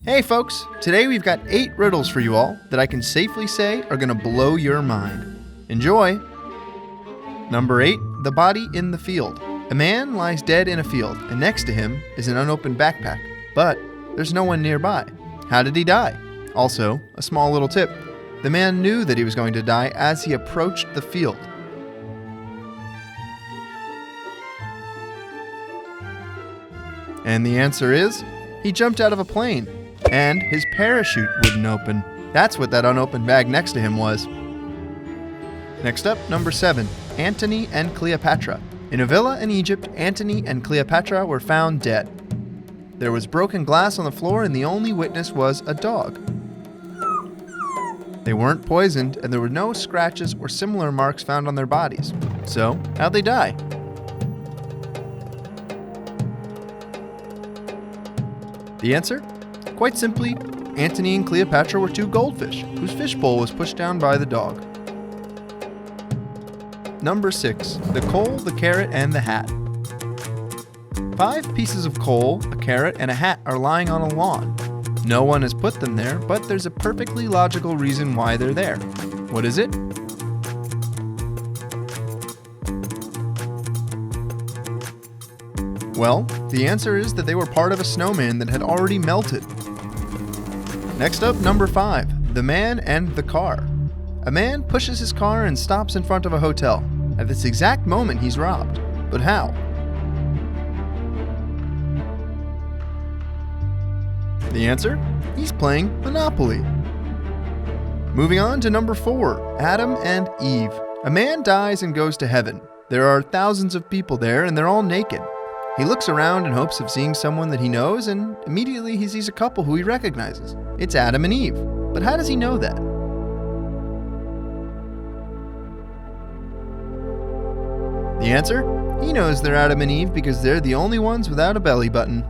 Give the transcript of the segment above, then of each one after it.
Hey folks, today we've got 8 riddles for you all that I can safely say are going to blow your mind. Enjoy! Number 8, the body in the field. A man lies dead in a field, and next to him is an unopened backpack, but there's no one nearby. How did he die? Also, a small little tip. The man knew that he was going to die as he approached the field. And the answer is, he jumped out of a plane, and his parachute wouldn't open. That's what that unopened bag next to him was. Next up, number 7, Antony and Cleopatra. In a villa in Egypt, Antony and Cleopatra were found dead. There was broken glass on the floor, and the only witness was a dog. They weren't poisoned, and there were no scratches or similar marks found on their bodies. So, how'd they die? The answer? Quite simply, Antony and Cleopatra were 2 goldfish, whose fishbowl was pushed down by the dog. Number 6, the coal, the carrot, and the hat. 5 pieces of coal, a carrot, and a hat are lying on a lawn. No one has put them there, but there's a perfectly logical reason why they're there. What is it? Well, the answer is that they were part of a snowman that had already melted. Next up, number 5, the man and the car. A man pushes his car and stops in front of a hotel. At this exact moment, he's robbed. But how? The answer? He's playing Monopoly. Moving on to number 4, Adam and Eve. A man dies and goes to heaven. There are thousands of people there, and they're all naked. He looks around in hopes of seeing someone that he knows, and immediately he sees a couple who he recognizes. It's Adam and Eve. But how does he know that? The answer? He knows they're Adam and Eve because they're the only ones without a belly button.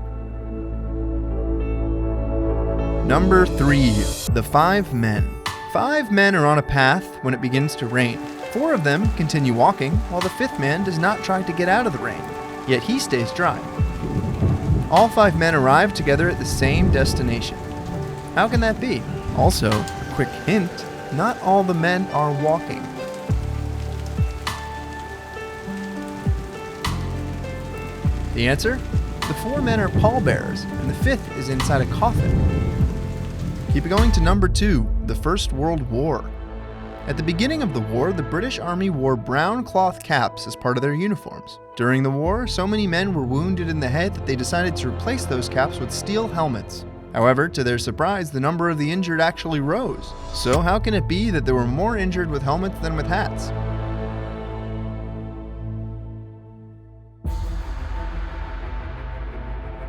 Number 3, the 5 men. 5 men are on a path when it begins to rain. 4 of them continue walking, while the 5th man does not try to get out of the rain. Yet he stays dry. All 5 men arrive together at the same destination. How can that be? Also, a quick hint, not all the men are walking. The answer? The 4 men are pallbearers, and the 5th is inside a coffin. Keep it going to number 2, the First World War. At the beginning of the war, the British Army wore brown cloth caps as part of their uniforms. During the war, so many men were wounded in the head that they decided to replace those caps with steel helmets. However, to their surprise, the number of the injured actually rose. So how can it be that there were more injured with helmets than with hats?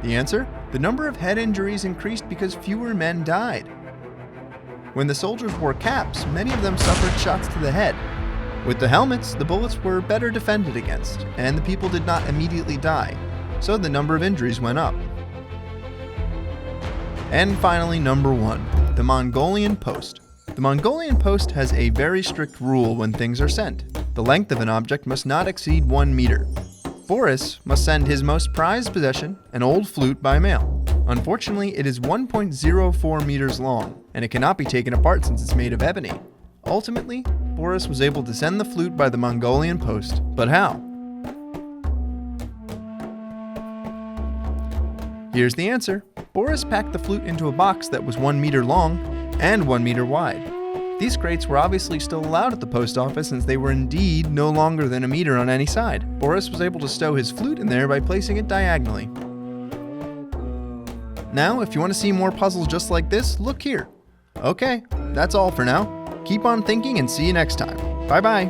The answer? The number of head injuries increased because fewer men died. When the soldiers wore caps, many of them suffered shots to the head. With the helmets, the bullets were better defended against, and the people did not immediately die, so the number of injuries went up. And finally, number 1, the Mongolian Post. The Mongolian Post has a very strict rule when things are sent. The length of an object must not exceed 1 meter. Boris must send his most prized possession, an old flute, by mail. Unfortunately, it is 1.04 meters long, and it cannot be taken apart since it's made of ebony. Ultimately, Boris was able to send the flute by the Mongolian Post. But how? Here's the answer. Boris packed the flute into a box that was 1 meter long and 1 meter wide. These crates were obviously still allowed at the post office since they were indeed no longer than 1 meter on any side. Boris was able to stow his flute in there by placing it diagonally. Now, if you want to see more puzzles just like this, look here. Okay, that's all for now. Keep on thinking and see you next time. Bye-bye.